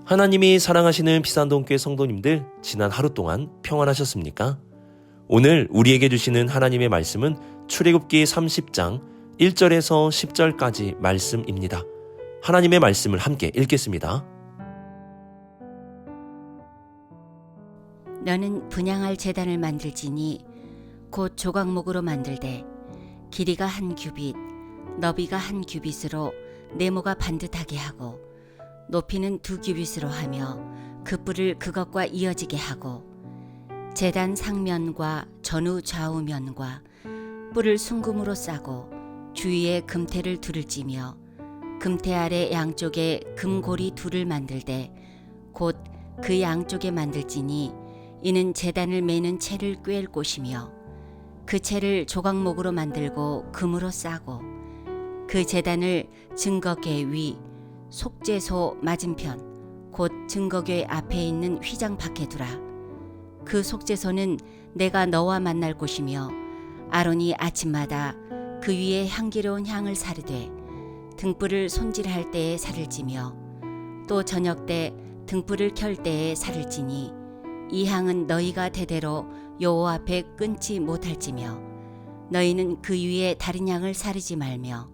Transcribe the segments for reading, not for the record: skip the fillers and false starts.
하나님이 사랑하시는 비산동교회 성도님들, 지난 하루 동안 평안하셨습니까? 오늘 우리에게 주시는 하나님의 말씀은 출애굽기 30장 1절에서 10절까지 말씀입니다. 하나님의 말씀을 함께 읽겠습니다. 너는 분향할 제단을 만들지니 곧 조각목으로 만들되 길이가 1규빗, 너비가 1규빗으로 네모가 반듯하게 하고 높이는 2규빗으로 하며 그 뿔을 그것과 이어지게 하고 제단 상면과 전후 좌우면과 뿔을 순금으로 싸고 주위에 금태를 둘을 찌며 금태 아래 양쪽에 금고리 둘을 만들되 곧 그 양쪽에 만들지니 이는 제단을 매는 채를 꿰을 곳이며 그 채를 조각목으로 만들고 금으로 싸고 그 제단을 증거궤 위 속죄소 맞은편 곧 증거궤 앞에 있는 휘장 밖에 두라. 그 속죄소는 내가 너와 만날 곳이며 아론이 아침마다 그 위에 향기로운 향을 사르되 등불을 손질할 때에 살을 찌며 또 저녁 때 등불을 켤 때에 살을 찌니 이 향은 너희가 대대로 여호와 앞에 끊지 못할지며 너희는 그 위에 다른 향을 사르지 말며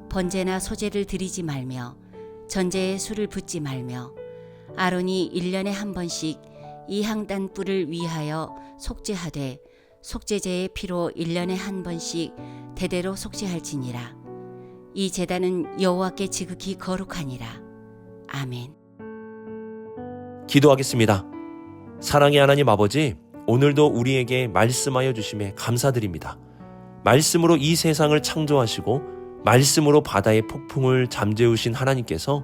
번제나 소제를 드리지 말며 전제에 술을 붓지 말며 아론이 1년에 한 번씩 이 향단 뿔을 위하여 속죄하되 속죄제의 피로 1년에 한 번씩 대대로 속죄할지니라. 이 제단은 여호와께 지극히 거룩하니라. 아멘. 기도하겠습니다. 사랑의 하나님 아버지, 오늘도 우리에게 말씀하여 주심에 감사드립니다. 말씀으로 이 세상을 창조하시고 말씀으로 바다의 폭풍을 잠재우신 하나님께서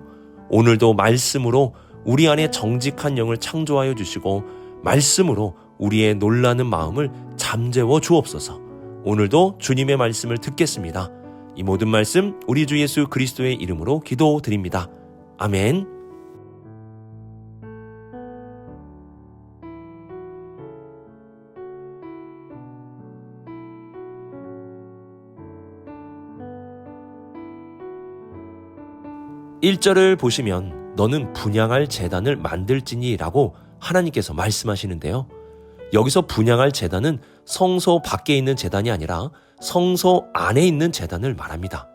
오늘도 말씀으로 우리 안에 정직한 영을 창조하여 주시고 말씀으로 우리의 놀라는 마음을 잠재워 주옵소서. 오늘도 주님의 말씀을 듣겠습니다. 이 모든 말씀 우리 주 예수 그리스도의 이름으로 기도드립니다. 아멘. (1절을) 보시면 너는 분향할 제단을 만들지니 라고 하나님께서 말씀하시는데요. 여기서 분향할 제단은 성소 밖에 있는 제단이 아니라 성소 안에 있는 제단을 말합니다.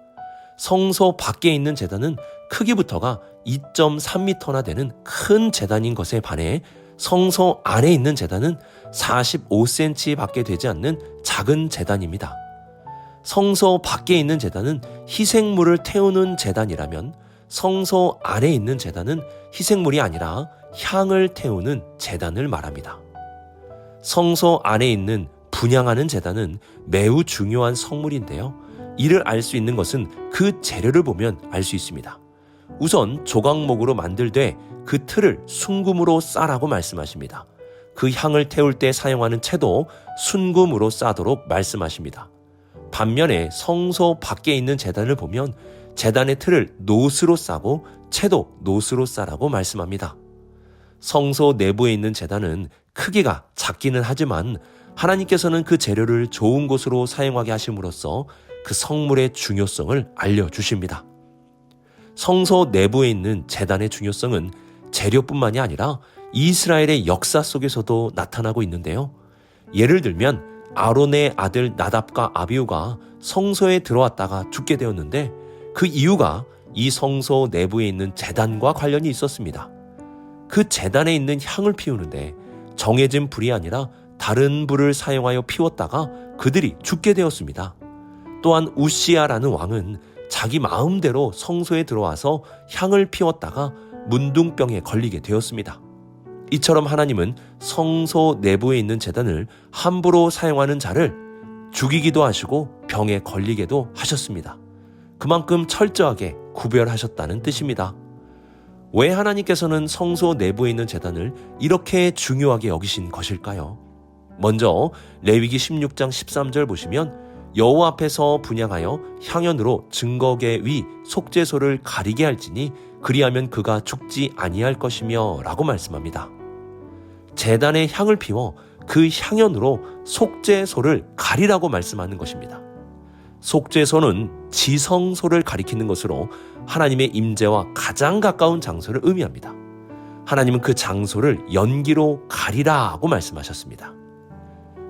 성소 밖에 있는 제단은 크기부터가 2.3m나 되는 큰 제단인 것에 반해 성소 안에 있는 제단은 45cm 밖에 되지 않는 작은 제단입니다. 성소 밖에 있는 제단은 희생물을 태우는 제단이라면 성소 안에 있는 제단은 희생물이 아니라 향을 태우는 제단을 말합니다. 성소 안에 있는 분향하는 제단은 매우 중요한 성물인데요. 이를 알 수 있는 것은 그 재료를 보면 알 수 있습니다. 우선 조각목으로 만들되 그 틀을 순금으로 싸라고 말씀하십니다. 그 향을 태울 때 사용하는 채도 순금으로 싸도록 말씀하십니다. 반면에 성소 밖에 있는 제단을 보면 제단의 틀을 노스로 싸고 채도 노스로 싸라고 말씀합니다. 성소 내부에 있는 제단은 크기가 작기는 하지만 하나님께서는 그 재료를 좋은 곳으로 사용하게 하심으로써 그 성물의 중요성을 알려주십니다. 성소 내부에 있는 제단의 중요성은 재료뿐만이 아니라 이스라엘의 역사 속에서도 나타나고 있는데요. 예를 들면 아론의 아들 나답과 아비후가 성소에 들어왔다가 죽게 되었는데 그 이유가 이 성소 내부에 있는 제단과 관련이 있었습니다. 그 제단에 있는 향을 피우는데 정해진 불이 아니라 다른 불을 사용하여 피웠다가 그들이 죽게 되었습니다. 또한 우시아라는 왕은 자기 마음대로 성소에 들어와서 향을 피웠다가 문둥병에 걸리게 되었습니다. 이처럼 하나님은 성소 내부에 있는 제단을 함부로 사용하는 자를 죽이기도 하시고 병에 걸리게도 하셨습니다. 그만큼 철저하게 구별하셨다는 뜻입니다. 왜 하나님께서는 성소 내부에 있는 제단을 이렇게 중요하게 여기신 것일까요? 먼저 레위기 16장 13절 보시면 여호와 앞에서 분향하여 향연으로 증거궤 위 속죄소를 가리게 할지니 그리하면 그가 죽지 아니할 것이며 라고 말씀합니다. 제단에 향을 피워 그 향연으로 속죄소를 가리라고 말씀하는 것입니다. 속죄소는 지성소를 가리키는 것으로 하나님의 임재와 가장 가까운 장소를 의미합니다. 하나님은 그 장소를 연기로 가리라고 말씀하셨습니다.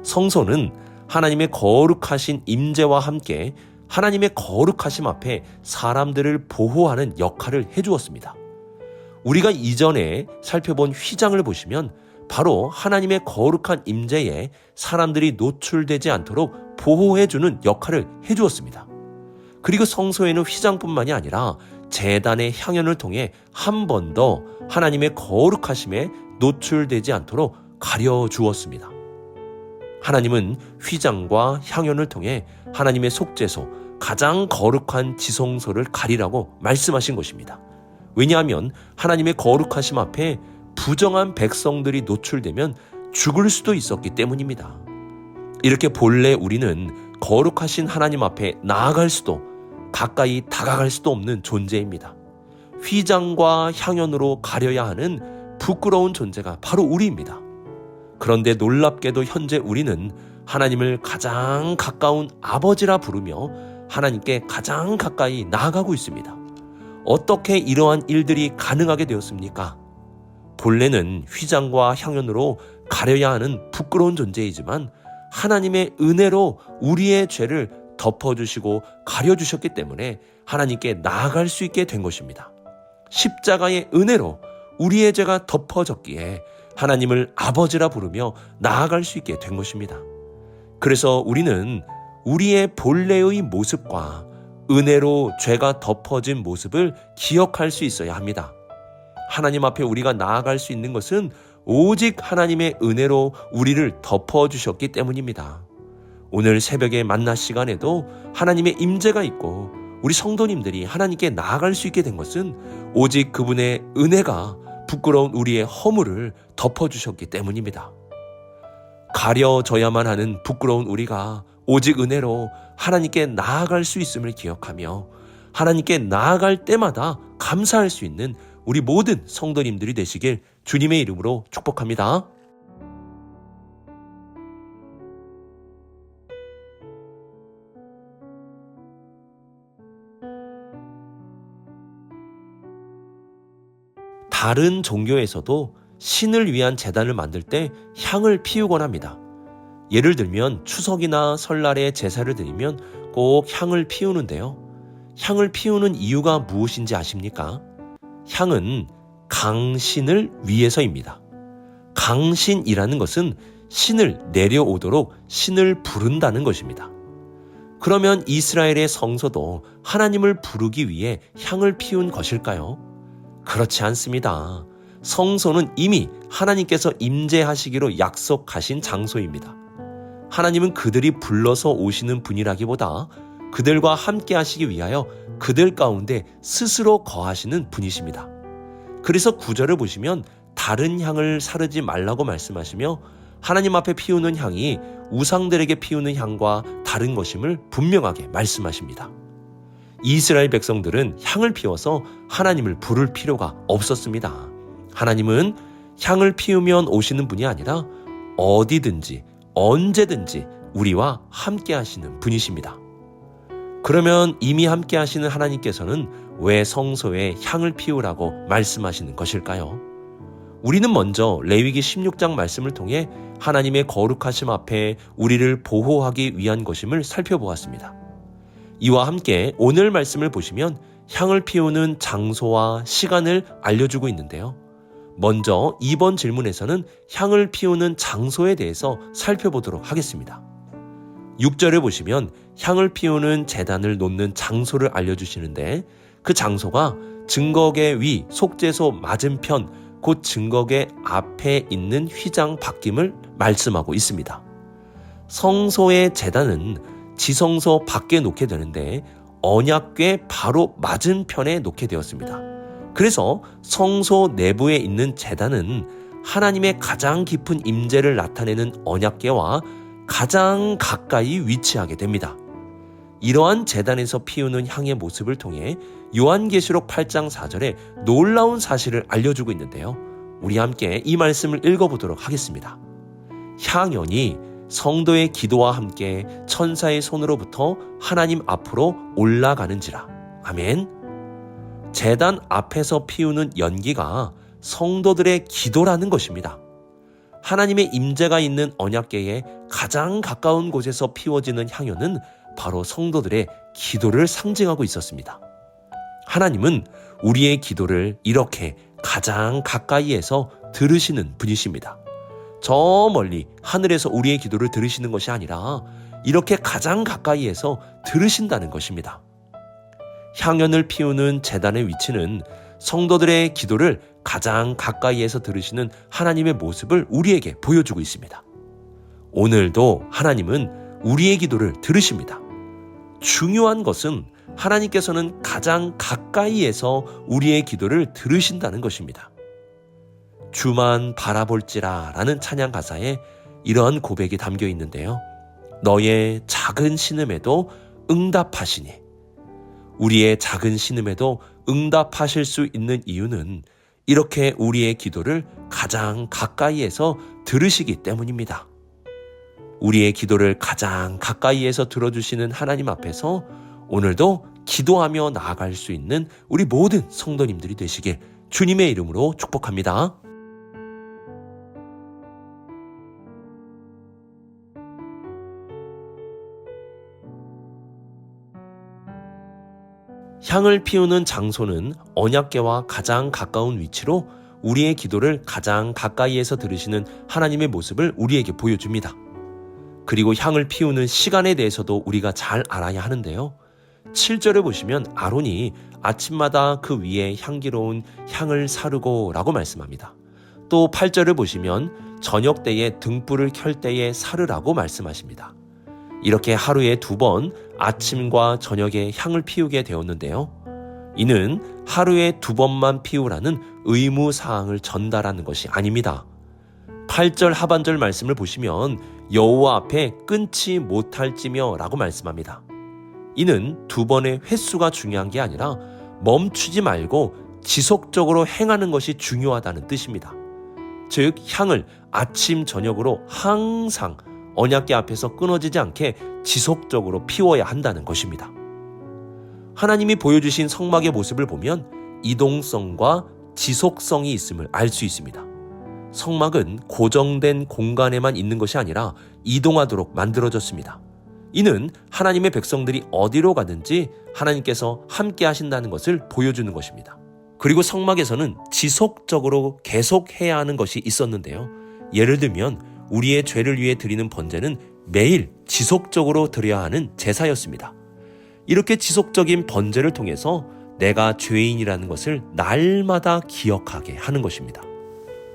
성소는 하나님의 거룩하신 임재와 함께 하나님의 거룩하심 앞에 사람들을 보호하는 역할을 해주었습니다. 우리가 이전에 살펴본 휘장을 보시면 바로 하나님의 거룩한 임재에 사람들이 노출되지 않도록 보호해주는 역할을 해주었습니다. 그리고 성소에는 휘장뿐만이 아니라 제단의 향연을 통해 한 번 더 하나님의 거룩하심에 노출되지 않도록 가려주었습니다. 하나님은 휘장과 향연을 통해 하나님의 속죄소, 가장 거룩한 지성소를 가리라고 말씀하신 것입니다. 왜냐하면 하나님의 거룩하심 앞에 부정한 백성들이 노출되면 죽을 수도 있었기 때문입니다. 이렇게 본래 우리는 거룩하신 하나님 앞에 나아갈 수도 가까이 다가갈 수도 없는 존재입니다. 휘장과 향연으로 가려야 하는 부끄러운 존재가 바로 우리입니다. 그런데 놀랍게도 현재 우리는 하나님을 가장 가까운 아버지라 부르며 하나님께 가장 가까이 나아가고 있습니다. 어떻게 이러한 일들이 가능하게 되었습니까? 본래는 휘장과 향연으로 가려야 하는 부끄러운 존재이지만 하나님의 은혜로 우리의 죄를 덮어주시고 가려주셨기 때문에 하나님께 나아갈 수 있게 된 것입니다. 십자가의 은혜로 우리의 죄가 덮어졌기에 하나님을 아버지라 부르며 나아갈 수 있게 된 것입니다. 그래서 우리는 우리의 본래의 모습과 은혜로 죄가 덮어진 모습을 기억할 수 있어야 합니다. 하나님 앞에 우리가 나아갈 수 있는 것은 오직 하나님의 은혜로 우리를 덮어주셨기 때문입니다. 오늘 새벽에 만나 시간에도 하나님의 임재가 있고 우리 성도님들이 하나님께 나아갈 수 있게 된 것은 오직 그분의 은혜가 부끄러운 우리의 허물을 덮어주셨기 때문입니다. 가려져야만 하는 부끄러운 우리가 오직 은혜로 하나님께 나아갈 수 있음을 기억하며 하나님께 나아갈 때마다 감사할 수 있는 우리 모든 성도님들이 되시길 주님의 이름으로 축복합니다. 다른 종교에서도 신을 위한 제단을 만들 때 향을 피우곤 합니다. 예를 들면 추석이나 설날에 제사를 드리면 꼭 향을 피우는데요. 향을 피우는 이유가 무엇인지 아십니까? 향은 강신을 위해서입니다. 강신이라는 것은 신을 내려오도록 신을 부른다는 것입니다. 그러면 이스라엘의 성소도 하나님을 부르기 위해 향을 피운 것일까요? 그렇지 않습니다. 성소는 이미 하나님께서 임재하시기로 약속하신 장소입니다. 하나님은 그들이 불러서 오시는 분이라기보다 그들과 함께 하시기 위하여 그들 가운데 스스로 거하시는 분이십니다. 그래서 9절을 보시면 다른 향을 사르지 말라고 말씀하시며 하나님 앞에 피우는 향이 우상들에게 피우는 향과 다른 것임을 분명하게 말씀하십니다. 이스라엘 백성들은 향을 피워서 하나님을 부를 필요가 없었습니다. 하나님은 향을 피우면 오시는 분이 아니라 어디든지 언제든지 우리와 함께 하시는 분이십니다. 그러면 이미 함께 하시는 하나님께서는 왜 성소에 향을 피우라고 말씀하시는 것일까요? 우리는 먼저 레위기 16장 말씀을 통해 하나님의 거룩하심 앞에 우리를 보호하기 위한 것임을 살펴보았습니다. 이와 함께 오늘 말씀을 보시면 향을 피우는 장소와 시간을 알려주고 있는데요. 먼저 이번 질문에서는 향을 피우는 장소에 대해서 살펴보도록 하겠습니다. 6절을 보시면 향을 피우는 제단을 놓는 장소를 알려주시는데 그 장소가 증거계 위 속죄소 맞은편 곧 증거계 앞에 있는 휘장 바뀜을 말씀하고 있습니다. 성소의 제단은 지성소 밖에 놓게 되는데 언약궤 바로 맞은편에 놓게 되었습니다. 그래서 성소 내부에 있는 제단은 하나님의 가장 깊은 임재를 나타내는 언약궤와 가장 가까이 위치하게 됩니다. 이러한 제단에서 피우는 향의 모습을 통해 요한계시록 8장 4절에 놀라운 사실을 알려주고 있는데요. 우리 함께 이 말씀을 읽어보도록 하겠습니다. 향연이 성도의 기도와 함께 천사의 손으로부터 하나님 앞으로 올라가는지라. 아멘. 제단 앞에서 피우는 연기가 성도들의 기도라는 것입니다. 하나님의 임재가 있는 언약궤에 가장 가까운 곳에서 피워지는 향연은 바로 성도들의 기도를 상징하고 있었습니다. 하나님은 우리의 기도를 이렇게 가장 가까이에서 들으시는 분이십니다. 저 멀리 하늘에서 우리의 기도를 들으시는 것이 아니라 이렇게 가장 가까이에서 들으신다는 것입니다. 향연을 피우는 제단의 위치는 성도들의 기도를 가장 가까이에서 들으시는 하나님의 모습을 우리에게 보여주고 있습니다. 오늘도 하나님은 우리의 기도를 들으십니다. 중요한 것은 하나님께서는 가장 가까이에서 우리의 기도를 들으신다는 것입니다. 주만 바라볼지라 라는 찬양 가사에 이러한 고백이 담겨 있는데요. 너의 작은 신음에도 응답하시니. 우리의 작은 신음에도 응답하실 수 있는 이유는 이렇게 우리의 기도를 가장 가까이에서 들으시기 때문입니다. 우리의 기도를 가장 가까이에서 들어주시는 하나님 앞에서 오늘도 기도하며 나아갈 수 있는 우리 모든 성도님들이 되시길 주님의 이름으로 축복합니다. 향을 피우는 장소는 언약궤와 가장 가까운 위치로 우리의 기도를 가장 가까이에서 들으시는 하나님의 모습을 우리에게 보여줍니다. 그리고 향을 피우는 시간에 대해서도 우리가 잘 알아야 하는데요. 7절에 보시면 아론이 아침마다 그 위에 향기로운 향을 사르고 라고 말씀합니다. 또 8절을 보시면 저녁 때에 등불을 켤 때에 사르라고 말씀하십니다. 이렇게 하루에 2번 아침과 저녁에 향을 피우게 되었는데요. 이는 하루에 2번만 피우라는 의무사항을 전달하는 것이 아닙니다. 8절 하반절 말씀을 보시면 여호와 앞에 끊지 못할지며 라고 말씀합니다. 이는 2번의 횟수가 중요한 게 아니라 멈추지 말고 지속적으로 행하는 것이 중요하다는 뜻입니다. 즉 향을 아침 저녁으로 항상 언약궤 앞에서 끊어지지 않게 지속적으로 피워야 한다는 것입니다. 하나님이 보여주신 성막의 모습을 보면 이동성과 지속성이 있음을 알 수 있습니다. 성막은 고정된 공간에만 있는 것이 아니라 이동하도록 만들어졌습니다. 이는 하나님의 백성들이 어디로 가든지 하나님께서 함께 하신다는 것을 보여주는 것입니다. 그리고 성막에서는 지속적으로 계속해야 하는 것이 있었는데요. 예를 들면 우리의 죄를 위해 드리는 번제는 매일 지속적으로 드려야 하는 제사였습니다. 이렇게 지속적인 번제를 통해서 내가 죄인이라는 것을 날마다 기억하게 하는 것입니다.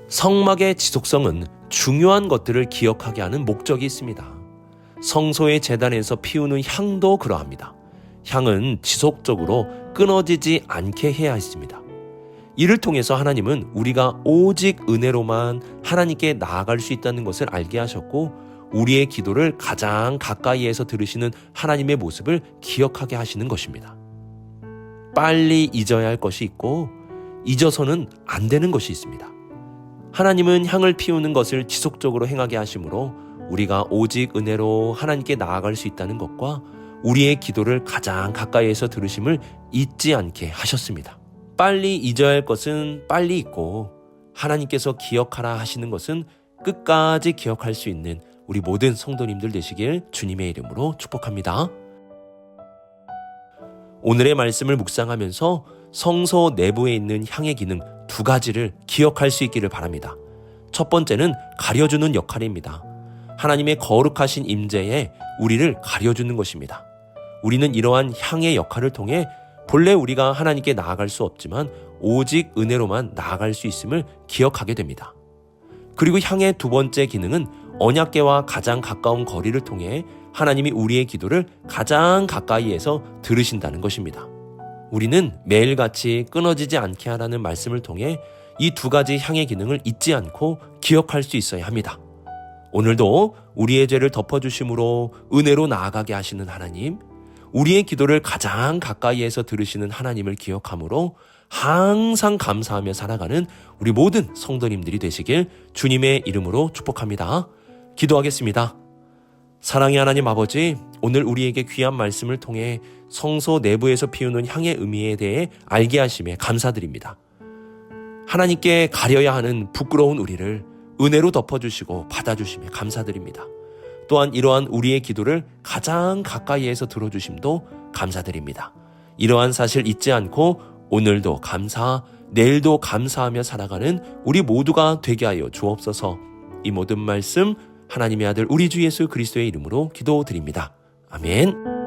성막의 지속성은 중요한 것들을 기억하게 하는 목적이 있습니다. 성소의 제단에서 피우는 향도 그러합니다. 향은 지속적으로 끊어지지 않게 해야 했습니다. 이를 통해서 하나님은 우리가 오직 은혜로만 하나님께 나아갈 수 있다는 것을 알게 하셨고 우리의 기도를 가장 가까이에서 들으시는 하나님의 모습을 기억하게 하시는 것입니다. 빨리 잊어야 할 것이 있고 잊어서는 안 되는 것이 있습니다. 하나님은 향을 피우는 것을 지속적으로 행하게 하심으로 우리가 오직 은혜로 하나님께 나아갈 수 있다는 것과 우리의 기도를 가장 가까이에서 들으심을 잊지 않게 하셨습니다. 빨리 잊어야 할 것은 빨리 잊고 하나님께서 기억하라 하시는 것은 끝까지 기억할 수 있는 우리 모든 성도님들 되시길 주님의 이름으로 축복합니다. 오늘의 말씀을 묵상하면서 성소 내부에 있는 향의 기능 2가지를 기억할 수 있기를 바랍니다. 첫 번째는 가려주는 역할입니다. 하나님의 거룩하신 임재에 우리를 가려주는 것입니다. 우리는 이러한 향의 역할을 통해 본래 우리가 하나님께 나아갈 수 없지만 오직 은혜로만 나아갈 수 있음을 기억하게 됩니다. 그리고 향의 2번째 기능은 언약궤와 가장 가까운 거리를 통해 하나님이 우리의 기도를 가장 가까이에서 들으신다는 것입니다. 우리는 매일같이 끊어지지 않게 하라는 말씀을 통해 이 2가지 향의 기능을 잊지 않고 기억할 수 있어야 합니다. 오늘도 우리의 죄를 덮어주심으로 은혜로 나아가게 하시는 하나님, 우리의 기도를 가장 가까이에서 들으시는 하나님을 기억함으로 항상 감사하며 살아가는 우리 모든 성도님들이 되시길 주님의 이름으로 축복합니다. 기도하겠습니다. 사랑의 하나님 아버지, 오늘 우리에게 귀한 말씀을 통해 성소 내부에서 피우는 향의 의미에 대해 알게 하심에 감사드립니다. 하나님께 가려야 하는 부끄러운 우리를 은혜로 덮어주시고 받아주심에 감사드립니다. 또한 이러한 우리의 기도를 가장 가까이에서 들어주심도 감사드립니다. 이러한 사실 잊지 않고 오늘도 감사, 내일도 감사하며 살아가는 우리 모두가 되게 하여 주옵소서. 이 모든 말씀 하나님의 아들 우리 주 예수 그리스도의 이름으로 기도드립니다. 아멘.